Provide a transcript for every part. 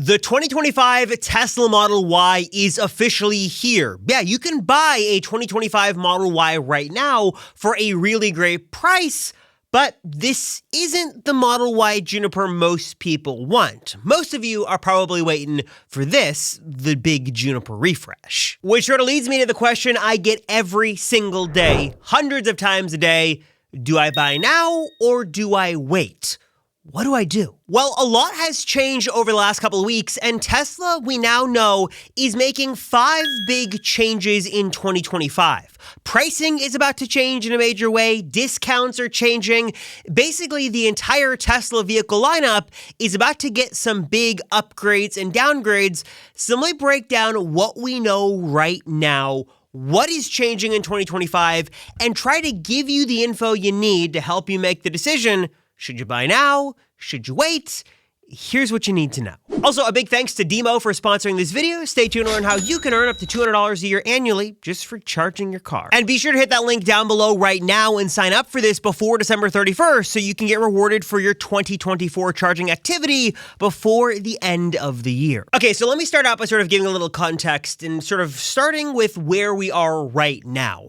The 2025 Tesla Model Y is officially here. Yeah, you can buy a 2025 Model Y right now for a really great price, but this isn't the Model Y Juniper most people want. Most of you are probably waiting for this, the big Juniper refresh. Which sort of leads me to the question I get every single day, hundreds of times a day. Do I buy now or do I wait? What do I do? Well, a lot has changed over the last couple of weeks, and Tesla, we now know, is making 5 big changes in 2025. Pricing is about to change in a major way. Discounts are changing. Basically, the entire Tesla vehicle lineup is about to get some big upgrades and downgrades. So let me break down what we know right now, what is changing in 2025, and try to give you the info you need to help you make the decision. Should you buy now? Should you wait? Here's what you need to know. Also, a big thanks to Demo for sponsoring this video. Stay tuned to learn how you can earn up to $200 a year annually just for charging your car. And be sure to hit that link down below right now and sign up for this before December 31st so you can get rewarded for your 2024 charging activity before the end of the year. Okay, so let me start out by sort of giving a little context and sort of starting with where we are right now.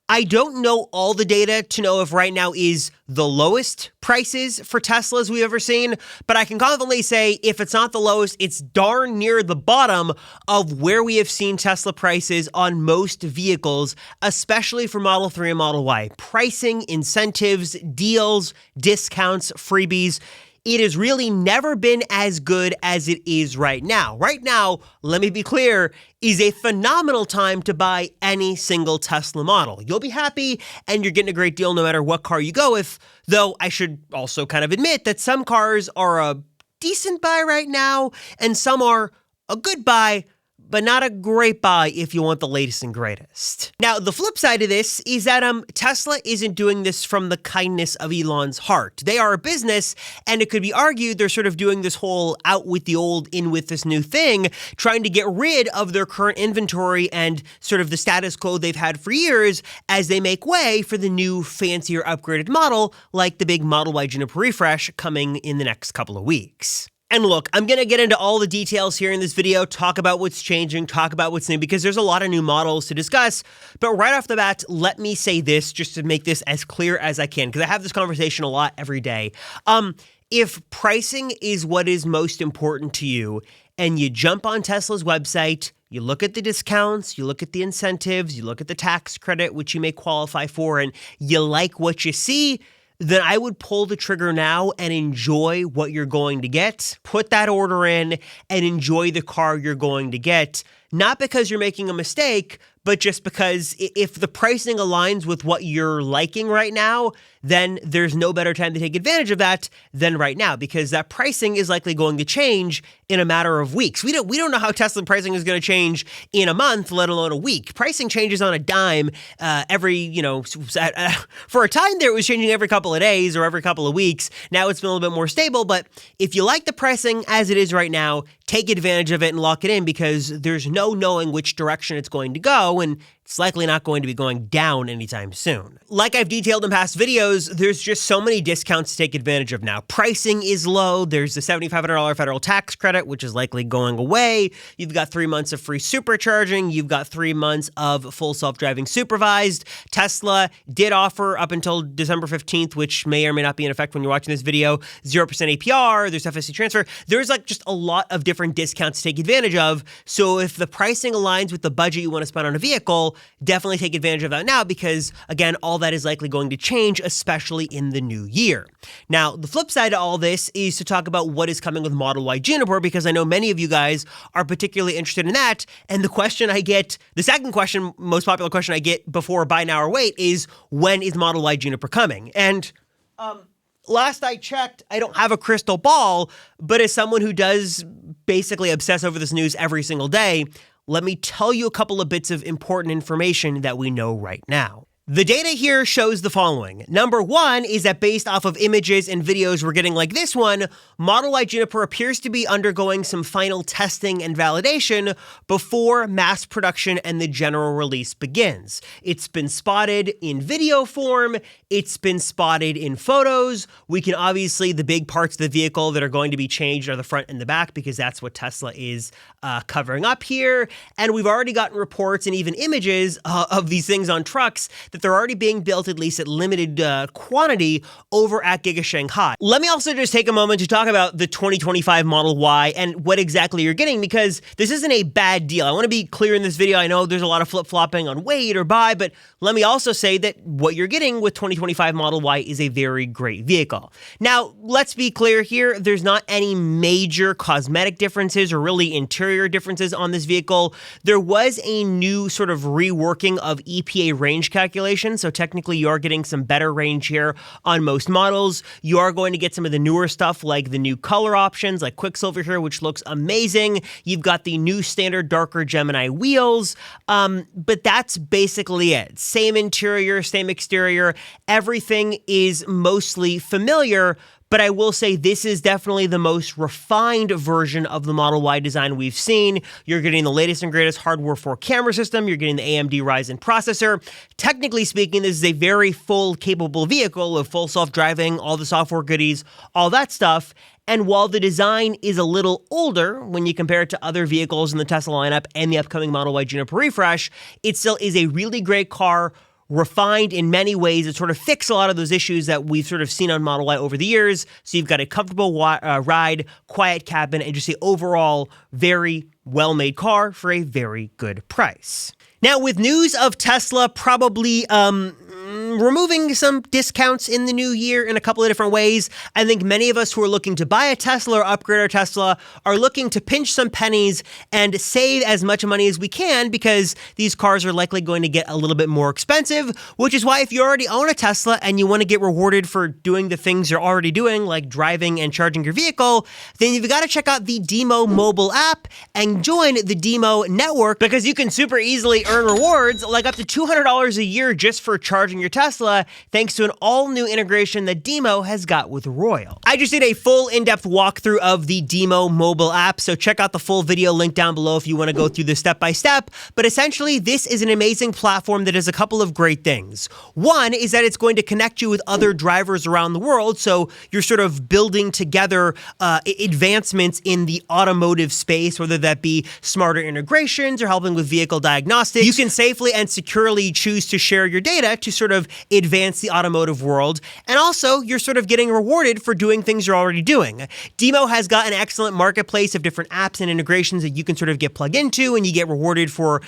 I don't know all the data to know if right now is the lowest prices for Teslas we've ever seen, but I can confidently say if it's not the lowest, it's darn near the bottom of where we have seen Tesla prices on most vehicles, especially for Model 3 and Model Y. Pricing, incentives, deals, discounts, freebies. It has really never been as good as it is right now. Right now, let me be clear, is a phenomenal time to buy any single Tesla model. You'll be happy and you're getting a great deal no matter what car you go with, though I should also kind of admit that some cars are a decent buy right now and some are a good buy, but not a great buy if you want the latest and greatest. Now, the flip side of this is that Tesla isn't doing this from the kindness of Elon's heart. They are a business, and it could be argued they're sort of doing this whole out with the old, in with this new thing, trying to get rid of their current inventory and sort of the status quo they've had for years as they make way for the new, fancier, upgraded model, like the big Model Y Juniper refresh coming in the next couple of weeks. And look, I'm going to get into all the details here in this video, talk about what's changing, talk about what's new, because there's a lot of new models to discuss. But right off the bat, let me say this just to make this as clear as I can, because I have this conversation a lot every day. If pricing is what is most important to you, and you jump on Tesla's website, you look at the discounts, you look at the incentives, you look at the tax credit, which you may qualify for, and you like what you see, then I would pull the trigger now and enjoy what you're going to get. Put that order in and enjoy the car you're going to get. Not because you're making a mistake, but just because if the pricing aligns with what you're liking right now, then there's no better time to take advantage of that than right now, because that pricing is likely going to change in a matter of weeks. We don't know how Tesla pricing is going to change in a month, let alone a week. Pricing changes on a dime for a time there it was changing every couple of days or every couple of weeks. Now it's been a little bit more stable, but if you like the pricing as it is right now, take advantage of it and lock it in, because there's no knowing which direction it's going to go, and it's likely not going to be going down anytime soon. Like I've detailed in past videos, there's just so many discounts to take advantage of now. Pricing is low. There's the $7,500 federal tax credit, which is likely going away. You've got 3 months of free supercharging. You've got 3 months of full self-driving supervised. Tesla did offer up until December 15th, which may or may not be in effect when you're watching this video, 0% APR. There's FSC transfer. There's like just a lot of different discounts to take advantage of. So if the pricing aligns with the budget you want to spend on a vehicle, definitely take advantage of that now, because again, all that is likely going to change, especially in the new year. Now, the flip side to all this is to talk about what is coming with Model Y Juniper, because I know many of you guys are particularly interested in that. And the second question, most popular question I get before buy now or wait is, when is Model Y Juniper coming? And last I checked, I don't have a crystal ball, but as someone who does basically obsess over this news every single day, let me tell you a couple of bits of important information that we know right now. The data here shows the following. Number one is that based off of images and videos we're getting like this one, Model Y Juniper appears to be undergoing some final testing and validation before mass production and the general release begins. It's been spotted in video form, it's been spotted in photos. We can obviously, the big parts of the vehicle that are going to be changed are the front and the back because that's what Tesla is covering up here. And we've already gotten reports and even images of these things on trucks that they're already being built, at least at limited quantity, over at Giga Shanghai. Let me also just take a moment to talk about the 2025 Model Y and what exactly you're getting, because this isn't a bad deal. I want to be clear in this video. I know there's a lot of flip-flopping on wait or buy, but let me also say that what you're getting with 2025 Model Y is a very great vehicle. Now, let's be clear here. There's not any major cosmetic differences or really interior differences on this vehicle. There was a new sort of reworking of EPA range calculation, so technically you are getting some better range here on most models. You are going to get some of the newer stuff like the new color options like Quicksilver here, which looks amazing. You've got the new standard darker Gemini wheels, but that's basically it. Same interior, same exterior. Everything is mostly familiar. But I will say this is definitely the most refined version of the Model Y design we've seen. You're getting the latest and greatest hardware 4 camera system. You're getting the AMD Ryzen processor. Technically speaking, this is a very full, capable vehicle of full self-driving, all the software goodies, all that stuff. And while the design is a little older when you compare it to other vehicles in the Tesla lineup and the upcoming Model Y Juniper refresh, it still is a really great car, refined in many ways. It sort of fixed a lot of those issues that we've sort of seen on Model Y over the years. So you've got a comfortable ride, quiet cabin, and just the overall very well-made car for a very good price. Now, with news of Tesla probably removing some discounts in the new year in a couple of different ways, I think many of us who are looking to buy a Tesla or upgrade our Tesla are looking to pinch some pennies and save as much money as we can, because these cars are likely going to get a little bit more expensive, which is why if you already own a Tesla and you want to get rewarded for doing the things you're already doing, like driving and charging your vehicle, then you've got to check out the Demo mobile app and join the Demo network, because you can super easily earn rewards like up to $200 a year just for charging your Tesla, thanks to an all-new integration that Demo has got with Royal. I just did a full in-depth walkthrough of the Demo mobile app, so check out the full video link down below if you want to go through this step-by-step. But essentially, this is an amazing platform that does a couple of great things. One is that it's going to connect you with other drivers around the world, so you're sort of building together advancements in the automotive space, whether that be smarter integrations or helping with vehicle diagnostics. You can safely and securely choose to share your data to sort of advance the automotive world, and also you're sort of getting rewarded for doing things you're already doing. Demo has got an excellent marketplace of different apps and integrations that you can sort of get plugged into, and you get rewarded for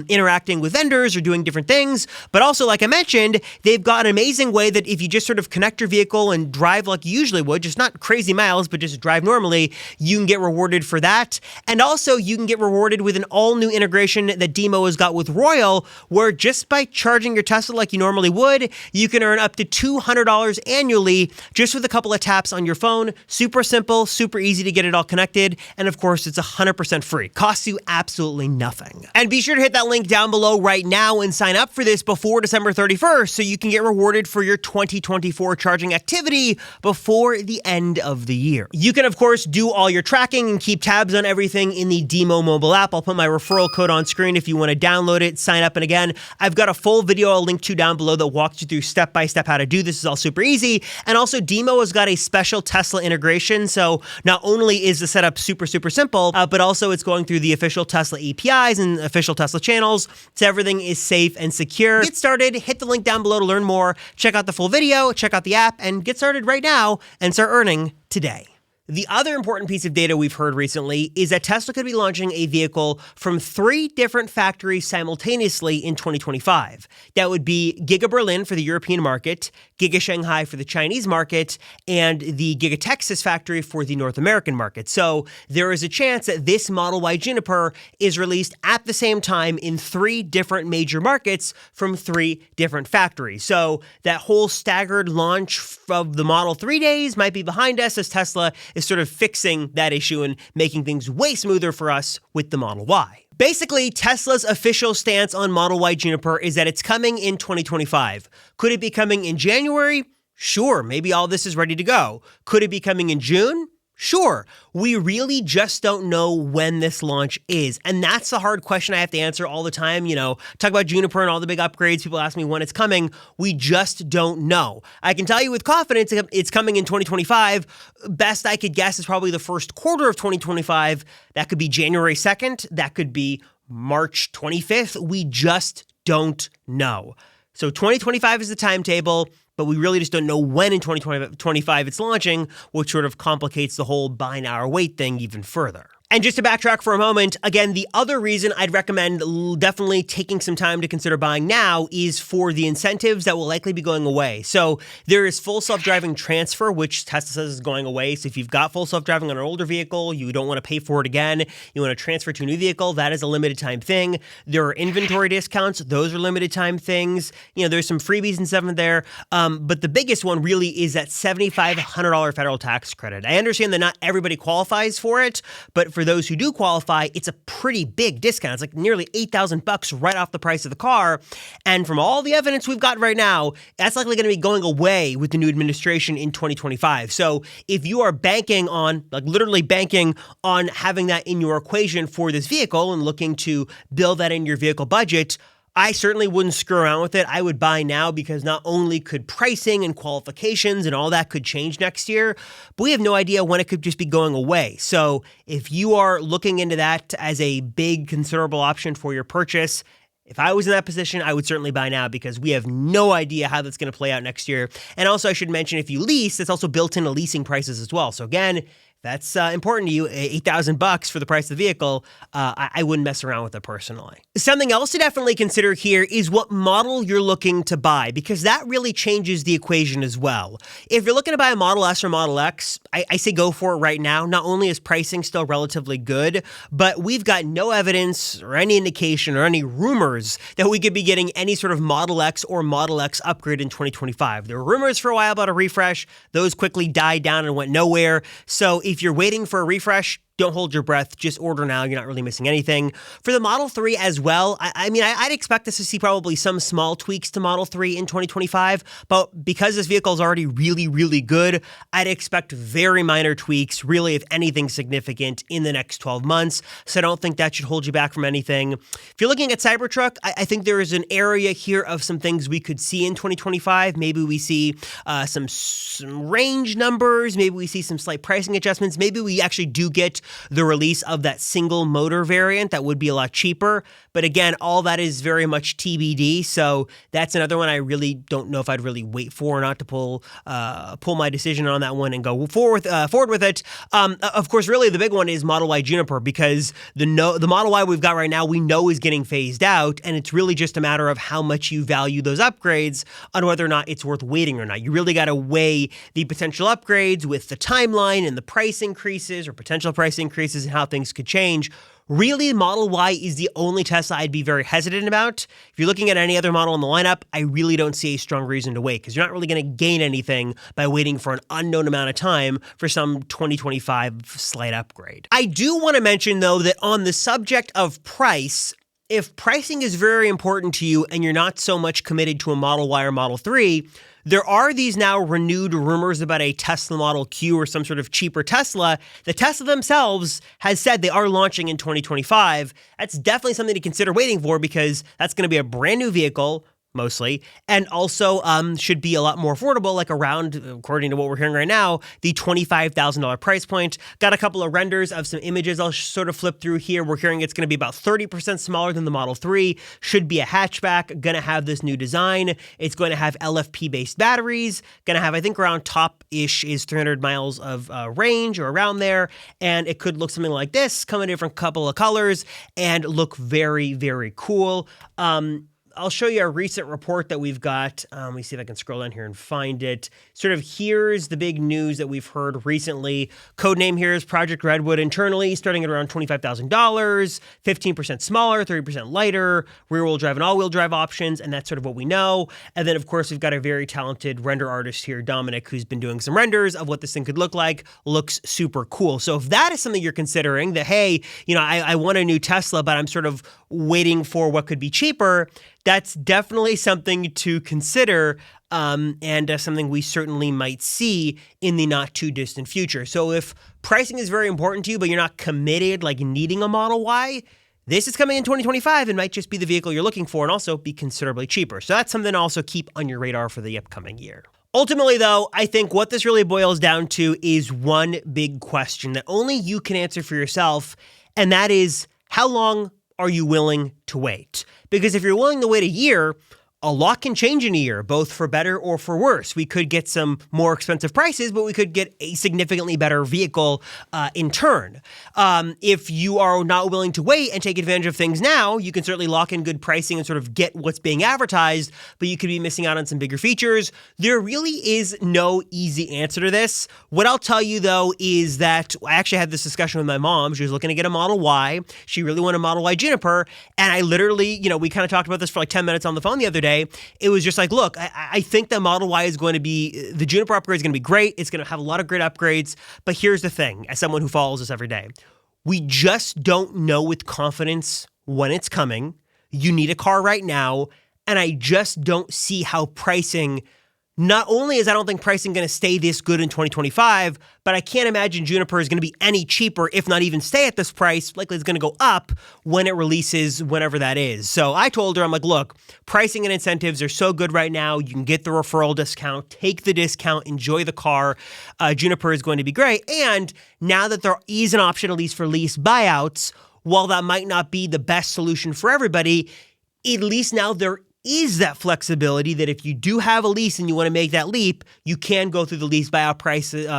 interacting with vendors or doing different things. But also, like I mentioned, they've got an amazing way that if you just sort of connect your vehicle and drive like you usually would, just not crazy miles, but just drive normally, you can get rewarded for that. And also you can get rewarded with an all-new integration that Demo has got with Royal, where just by charging your Tesla like you normally would, you can earn up to $200 annually just with a couple of taps on your phone. Super simple, super easy to get it all connected, and of course it's 100% free. Costs you absolutely nothing. And be sure to hit that link down below right now and sign up for this before December 31st so you can get rewarded for your 2024 charging activity before the end of the year. You can of course do all your tracking and keep tabs on everything in the Demo mobile app. I'll put my referral code on screen if you want to download it, sign up, and again, I've got a full video I'll link to down below that walks you through step-by-step how to do this. Is all super easy. And also Demo has got a special Tesla integration, so not only is the setup super simple, but also it's going through the official Tesla APIs and official Tesla channels, so everything is safe and secure. Get started, hit the link down below to learn more, check out the full video, check out the app, and get started right now and start earning today. The other important piece of data we've heard recently is that Tesla could be launching a vehicle from 3 different factories simultaneously in 2025. That would be Giga Berlin for the European market, Giga Shanghai for the Chinese market, and the Giga Texas factory for the North American market. So there is a chance that this Model Y Juniper is released at the same time in 3 different major markets from 3 different factories. So that whole staggered launch of the Model 3 days might be behind us as Tesla is sort of fixing that issue and making things way smoother for us with the Model Y. Basically, Tesla's official stance on Model Y Juniper is that it's coming in 2025. Could it be coming in January? Sure, maybe all this is ready to go. Could it be coming in June? Sure. We really just don't know when this launch is. And that's the hard question I have to answer all the time. Talk about Juniper and all the big upgrades. People ask me when it's coming. We just don't know. I can tell you with confidence it's coming in 2025. Best I could guess is probably the first quarter of 2025. That could be January 2nd. That could be March 25th. We just don't know. So 2025 is the timetable, but we really just don't know when in 2025 it's launching, which sort of complicates the whole buy now or wait thing even further. And just to backtrack for a moment, again, the other reason I'd recommend definitely taking some time to consider buying now is for the incentives that will likely be going away. So there is full self-driving transfer, which Tesla says is going away. So if you've got full self-driving on an older vehicle, you don't want to pay for it again, you want to transfer to a new vehicle, that is a limited time thing. There are inventory discounts. Those are limited time things. There's some freebies and stuff in there. But the biggest one really is that $7,500 federal tax credit. I understand that not everybody qualifies for it, but for those who do qualify, it's a pretty big discount. It's like nearly $8,000 right off the price of the car. And from all the evidence we've got right now, that's likely going to be going away with the new administration in 2025. So if you are banking on, literally banking on having that in your equation for this vehicle and looking to build that in your vehicle budget, I certainly wouldn't screw around with it. I would buy now because not only could pricing and qualifications and all that could change next year, but we have no idea when it could just be going away. So if you are looking into that as a big considerable option for your purchase, if I was in that position, I would certainly buy now because we have no idea how that's going to play out next year. And also I should mention, if you lease, it's also built into leasing prices as well. So again, that's important to you, $8,000 for the price of the vehicle. I wouldn't mess around with it personally. Something else to definitely consider here is what model you're looking to buy, because that really changes the equation as well. If you're looking to buy a Model S or Model X, I say go for it right now. Not only is pricing still relatively good, but we've got no evidence or any indication or any rumors that we could be getting any sort of Model X or Model X upgrade in 2025. There were rumors for a while about a refresh. Those quickly died down and went nowhere. So if you're waiting for a refresh, don't hold your breath. Just order now. You're not really missing anything. For the Model 3 as well, I'd expect us to see probably some small tweaks to Model 3 in 2025. But because this vehicle is already really, really good, I'd expect very minor tweaks, really, if anything significant, in the next 12 months. So I don't think that should hold you back from anything. If you're looking at Cybertruck, I think there is an area here of some things we could see in 2025. Maybe we see some range numbers. Maybe we see some slight pricing adjustments. Maybe we actually do get the release of that single motor variant that would be a lot cheaper. But again, all that is very much TBD. So that's another one I really don't know if I'd really wait for or not to pull my decision on that one and go forward with it. Of course, really the big one is Model Y Juniper, because the Model Y we've got right now we know is getting phased out, and it's really just a matter of how much you value those upgrades on whether or not it's worth waiting or not. You really got to weigh the potential upgrades with the timeline and the price increases or potential price increases and how things could change. Really, Model Y is the only Tesla I'd be very hesitant about. If you're looking at any other model in the lineup, I really don't see a strong reason to wait, because you're not really going to gain anything by waiting for an unknown amount of time for some 2025 slight upgrade. I do want to mention, though, that on the subject of price, if pricing is very important to you and you're not so much committed to a Model Y or Model 3, there are these now renewed rumors about a Tesla Model Q or some sort of cheaper Tesla. The Tesla themselves has said they are launching in 2025. That's definitely something to consider waiting for, because that's going to be a brand new vehicle, mostly, and also should be a lot more affordable, like around, according to what we're hearing right now, the $25,000 price point. Got a couple of renders of some images I'll sort of flip through here. We're hearing it's going to be about 30% smaller than the Model 3, should be a hatchback, going to have this new design. It's going to have LFP-based batteries, going to have, I think, around top-ish is 300 miles of range or around there, and it could look something like this, come in a different couple of colors, and look very, very cool. I'll show you a recent report that we've got. Let me see if I can scroll down here and find it. Sort of here's the big news that we've heard recently. Codename here is Project Redwood internally, starting at around $25,000, 15% smaller, 30% lighter, rear-wheel drive and all-wheel drive options, and that's sort of what we know. And then, of course, we've got a very talented render artist here, Dominic, who's been doing some renders of what this thing could look like. Looks super cool. So if that is something you're considering, that, hey, I want a new Tesla, but I'm sort of waiting for what could be cheaper, that's definitely something to consider, and something we certainly might see in the not too distant future. So if pricing is very important to you, but you're not committed, like needing a Model Y, this is coming in 2025 and might just be the vehicle you're looking for and also be considerably cheaper. So that's something to also keep on your radar for the upcoming year. Ultimately, though, I think what this really boils down to is one big question that only you can answer for yourself, and that is, how long are you willing to wait? Because if you're willing to wait a year, a lot can change in a year, both for better or for worse. We could get some more expensive prices, but we could get a significantly better vehicle in turn. If you are not willing to wait and take advantage of things now, you can certainly lock in good pricing and sort of get what's being advertised, but you could be missing out on some bigger features. There really is no easy answer to this. What I'll tell you, though, is that I actually had this discussion with my mom. She was looking to get a Model Y. She really wanted a Model Y Juniper, and I literally, we kind of talked about this for like 10 minutes on the phone the other day. It was just like, look, I think the Model Y is going to be, the Juniper upgrade is going to be great. It's going to have a lot of great upgrades. But here's the thing, as someone who follows this every day, we just don't know with confidence when it's coming. You need a car right now. And I just don't see how pricing, not only is I don't think pricing going to stay this good in 2025, but I can't imagine Juniper is going to be any cheaper, if not even stay at this price. Likely it's going to go up when it releases, whenever that is. So I told her, I'm like, look, pricing and incentives are so good right now. You can get the referral discount, take the discount, enjoy the car. Juniper is going to be great. And now that there is an option, at least for lease buyouts, while that might not be the best solution for everybody, at least now there is that flexibility that if you do have a lease and you want to make that leap, you can go through the lease buyout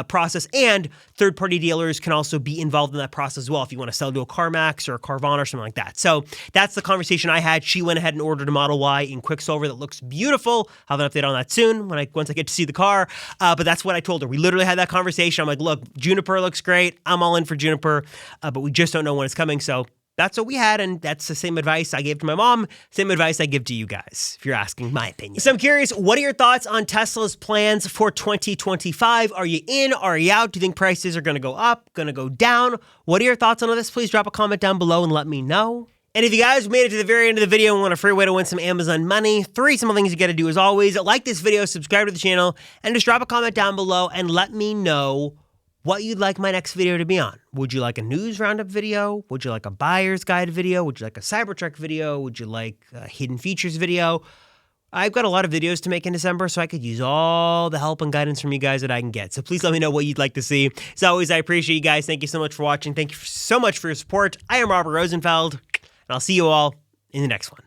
process, and third-party dealers can also be involved in that process as well if you want to sell to a CarMax or a Carvana or something like that. So that's the conversation I had. She went ahead and ordered a Model Y in Quicksilver that looks beautiful. I'll have an update on that soon once I get to see the car. But that's what I told her. We literally had that conversation. I'm like, look, Juniper looks great. I'm all in for Juniper, but we just don't know when it's coming. So that's what we had, and that's the same advice I gave to my mom, same advice I give to you guys, if you're asking my opinion. So I'm curious, what are your thoughts on Tesla's plans for 2025? Are you in? Are you out? Do you think prices are going to go up, going to go down? What are your thoughts on all this? Please drop a comment down below and let me know. And if you guys made it to the very end of the video and want a free way to win some Amazon money, 3 simple things you got to do as always. Like this video, subscribe to the channel, and just drop a comment down below and let me know what you'd like my next video to be on. Would you like a news roundup video? Would you like a buyer's guide video? Would you like a Cybertruck video? Would you like a hidden features video? I've got a lot of videos to make in December, so I could use all the help and guidance from you guys that I can get. So please let me know what you'd like to see. As always, I appreciate you guys. Thank you so much for watching. Thank you so much for your support. I am Robert Rosenfeld, and I'll see you all in the next one.